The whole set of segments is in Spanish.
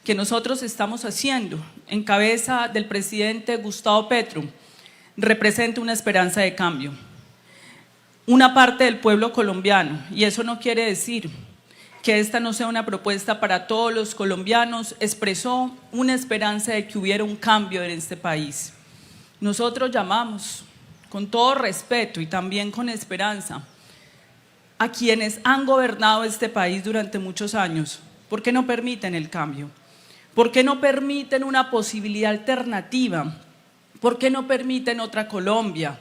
que nosotros estamos haciendo en cabeza del presidente Gustavo Petro representa una esperanza de cambio. Una parte del pueblo colombiano, y eso no quiere decir que esta no sea una propuesta para todos los colombianos, expresó una esperanza de que hubiera un cambio en este país. Nosotros llamamos, con todo respeto y también con esperanza, a quienes han gobernado este país durante muchos años, ¿por qué no permiten el cambio? ¿Por qué no permiten una posibilidad alternativa? ¿Por qué no permiten otra Colombia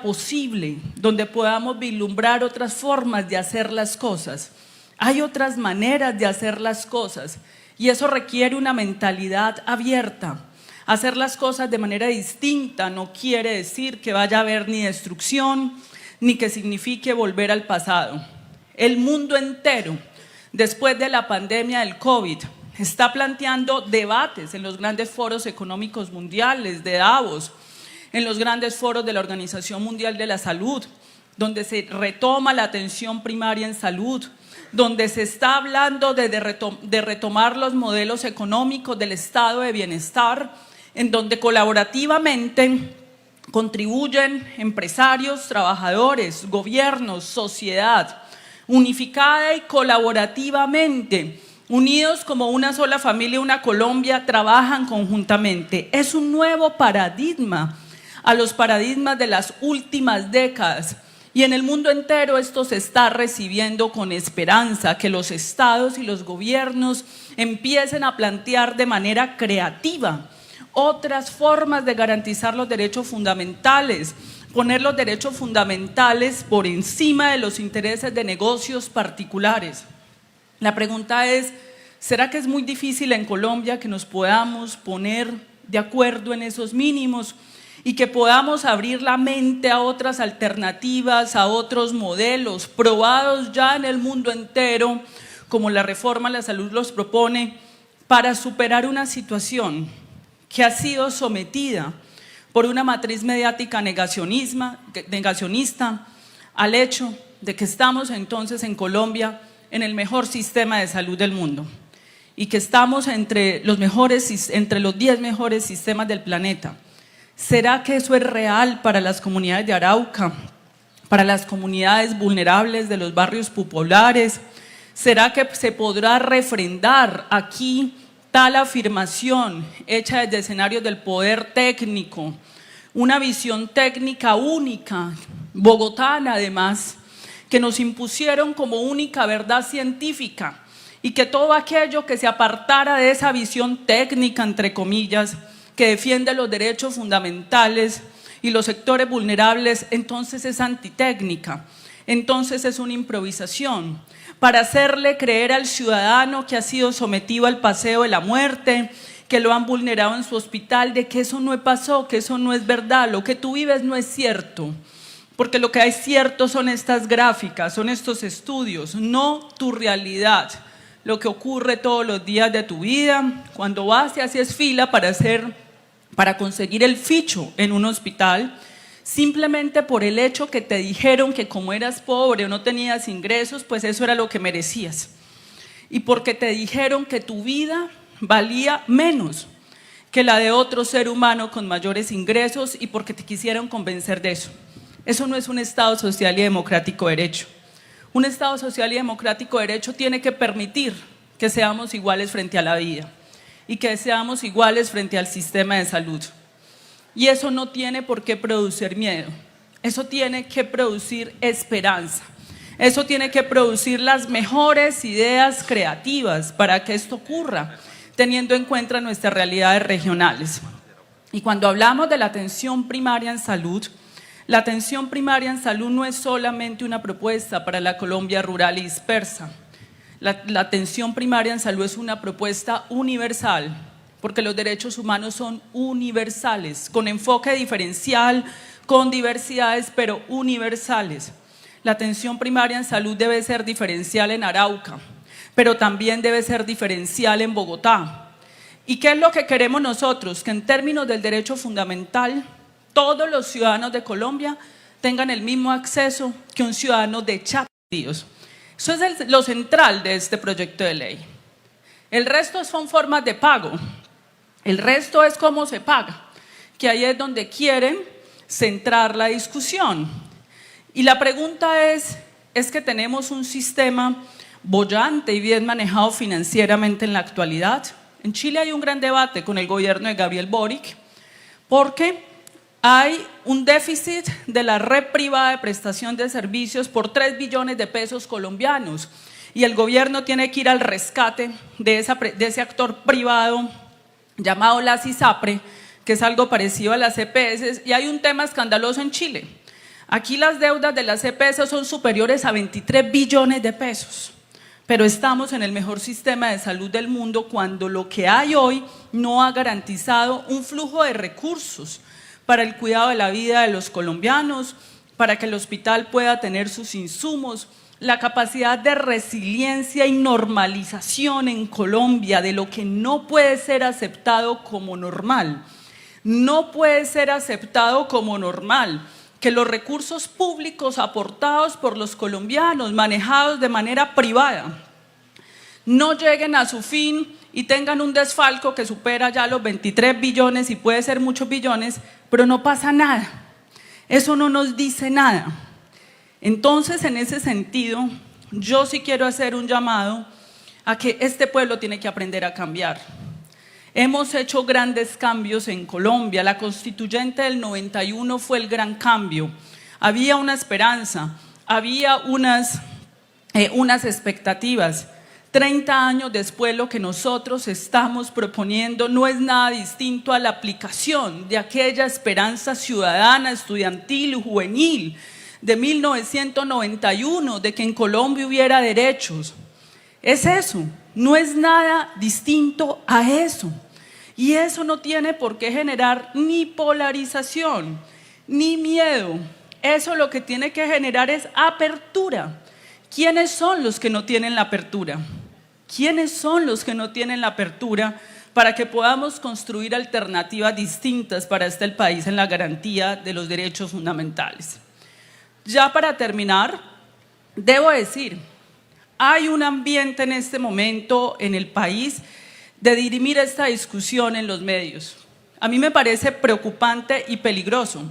posible, donde podamos vislumbrar otras formas de hacer las cosas? Hay otras maneras de hacer las cosas y eso requiere una mentalidad abierta. Hacer las cosas de manera distinta no quiere decir que vaya a haber ni destrucción, ni que signifique volver al pasado. El mundo entero, después de la pandemia del COVID, está planteando debates en los grandes foros económicos mundiales de Davos, en los grandes foros de la Organización Mundial de la Salud, donde se retoma la atención primaria en salud, donde se está hablando de retomar los modelos económicos del estado de bienestar, en donde colaborativamente contribuyen empresarios, trabajadores, gobiernos, sociedad, unificada y colaborativamente, unidos como una sola familia, una Colombia, trabajan conjuntamente. Es un nuevo paradigma a los paradigmas de las últimas décadas y en el mundo entero esto se está recibiendo con esperanza, que los estados y los gobiernos empiecen a plantear de manera creativa otras formas de garantizar los derechos fundamentales, poner los derechos fundamentales por encima de los intereses de negocios particulares. La pregunta es, ¿será que es muy difícil en Colombia que nos podamos poner de acuerdo en esos mínimos y que podamos abrir la mente a otras alternativas, a otros modelos probados ya en el mundo entero, como la reforma a la salud los propone, para superar una situación que ha sido sometida por una matriz mediática negacionista al hecho de que estamos entonces en Colombia en el mejor sistema de salud del mundo y que estamos entre los 10 mejores sistemas del planeta. ¿Será que eso es real para las comunidades de Arauca, para las comunidades vulnerables de los barrios populares? ¿Será que se podrá refrendar aquí tal afirmación hecha desde escenarios del poder técnico, una visión técnica única, bogotana además, que nos impusieron como única verdad científica y que todo aquello que se apartara de esa visión técnica, entre comillas, que defiende los derechos fundamentales y los sectores vulnerables, entonces es antitécnica, entonces es una improvisación, para hacerle creer al ciudadano que ha sido sometido al paseo de la muerte, que lo han vulnerado en su hospital, de que eso no pasó, que eso no es verdad, lo que tú vives no es cierto, porque lo que es cierto son estas gráficas, son estos estudios, no tu realidad, lo que ocurre todos los días de tu vida, cuando vas y haces fila para conseguir el ficho en un hospital, simplemente por el hecho que te dijeron que como eras pobre o no tenías ingresos, pues eso era lo que merecías. Y porque te dijeron que tu vida valía menos que la de otro ser humano con mayores ingresos y porque te quisieron convencer de eso. Eso no es un Estado social y democrático de derecho. Un Estado social y democrático de derecho tiene que permitir que seamos iguales frente a la vida y que seamos iguales frente al sistema de salud. Y eso no tiene por qué producir miedo, eso tiene que producir esperanza, eso tiene que producir las mejores ideas creativas para que esto ocurra, teniendo en cuenta nuestras realidades regionales. Y cuando hablamos de la atención primaria en salud, la atención primaria en salud no es solamente una propuesta para la Colombia rural y dispersa. La atención primaria en salud es una propuesta universal, porque los derechos humanos son universales, con enfoque diferencial, con diversidades, pero universales. La atención primaria en salud debe ser diferencial en Arauca, pero también debe ser diferencial en Bogotá. ¿Y qué es lo que queremos nosotros? Que en términos del derecho fundamental, todos los ciudadanos de Colombia tengan el mismo acceso que un ciudadano de Chapinero. Eso es lo central de este proyecto de ley. El resto son formas de pago, el resto es cómo se paga, que ahí es donde quieren centrar la discusión. Y la pregunta es que tenemos un sistema boyante y bien manejado financieramente en la actualidad. En Chile hay un gran debate con el gobierno de Gabriel Boric, porque hay un déficit de la red privada de prestación de servicios por 3 billones de pesos colombianos y el gobierno tiene que ir al rescate de ese actor privado llamado la CISAPRE, que es algo parecido a las EPS, y hay un tema escandaloso en Chile. Aquí las deudas de las EPS son superiores a 23 billones de pesos, pero estamos en el mejor sistema de salud del mundo cuando lo que hay hoy no ha garantizado un flujo de recursos para el cuidado de la vida de los colombianos, para que el hospital pueda tener sus insumos, la capacidad de resiliencia y normalización en Colombia de lo que no puede ser aceptado como normal. No puede ser aceptado como normal que los recursos públicos aportados por los colombianos, manejados de manera privada, no lleguen a su fin y tengan un desfalco que supera ya los 23 billones y puede ser muchos billones, pero no pasa nada. Eso no nos dice nada. Entonces, en ese sentido, yo sí quiero hacer un llamado a que este pueblo tiene que aprender a cambiar. Hemos hecho grandes cambios en Colombia, la constituyente del 91 fue el gran cambio, había una esperanza, había unas expectativas. 30 años después lo que nosotros estamos proponiendo no es nada distinto a la aplicación de aquella esperanza ciudadana, estudiantil y juvenil de 1991, de que en Colombia hubiera derechos. Es eso, no es nada distinto a eso. Y eso no tiene por qué generar ni polarización, ni miedo. Eso lo que tiene que generar es apertura. ¿Quiénes son los que no tienen la apertura? ¿Quiénes son los que no tienen la apertura para que podamos construir alternativas distintas para este país en la garantía de los derechos fundamentales? Ya para terminar, debo decir, hay un ambiente en este momento en el país de dirimir esta discusión en los medios. A mí me parece preocupante y peligroso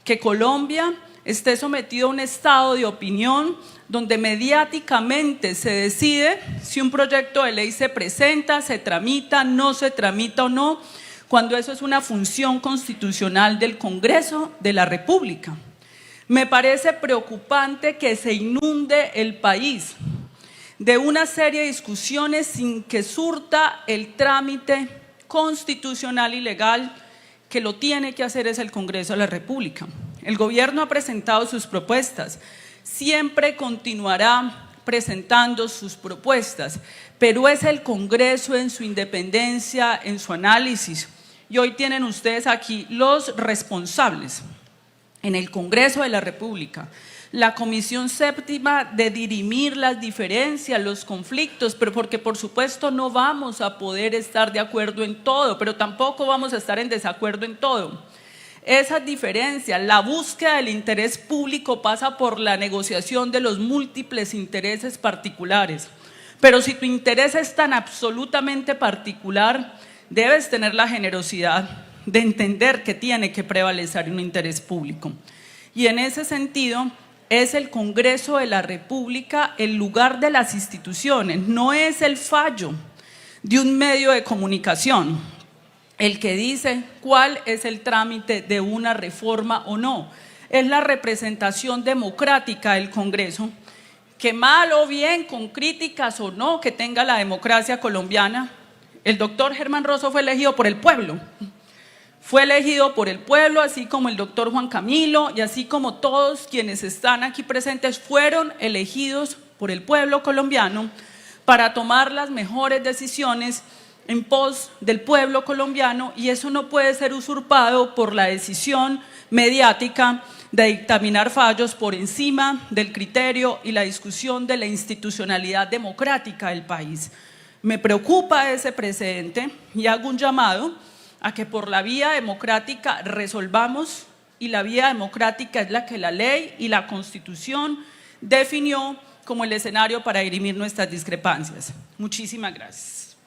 que Colombia esté sometido a un estado de opinión donde mediáticamente se decide si un proyecto de ley se presenta, se tramita, no se tramita o no, cuando eso es una función constitucional del Congreso de la República. Me parece preocupante que se inunde el país de una serie de discusiones sin que surta el trámite constitucional y legal que lo tiene que hacer es el Congreso de la República. El gobierno ha presentado sus propuestas, siempre continuará presentando sus propuestas, pero es el Congreso en su independencia, en su análisis. Y hoy tienen ustedes aquí los responsables en el Congreso de la República, la Comisión Séptima de dirimir las diferencias, los conflictos, pero porque por supuesto no vamos a poder estar de acuerdo en todo, pero tampoco vamos a estar en desacuerdo en todo. Esas diferencias, la búsqueda del interés público pasa por la negociación de los múltiples intereses particulares, pero si tu interés es tan absolutamente particular, debes tener la generosidad de entender que tiene que prevalecer un interés público. Y en ese sentido, es el Congreso de la República el lugar de las instituciones, no es el fallo de un medio de comunicación el que dice cuál es el trámite de una reforma o no. Es la representación democrática del Congreso, que mal o bien, con críticas o no que tenga la democracia colombiana, el doctor Germán Rosso fue elegido por el pueblo. Fue elegido por el pueblo, así como el doctor Juan Camilo y así como todos quienes están aquí presentes fueron elegidos por el pueblo colombiano para tomar las mejores decisiones en pos del pueblo colombiano, y eso no puede ser usurpado por la decisión mediática de dictaminar fallos por encima del criterio y la discusión de la institucionalidad democrática del país. Me preocupa ese precedente y hago un llamado a que por la vía democrática resolvamos, y la vía democrática es la que la ley y la Constitución definió como el escenario para dirimir nuestras discrepancias. Muchísimas gracias.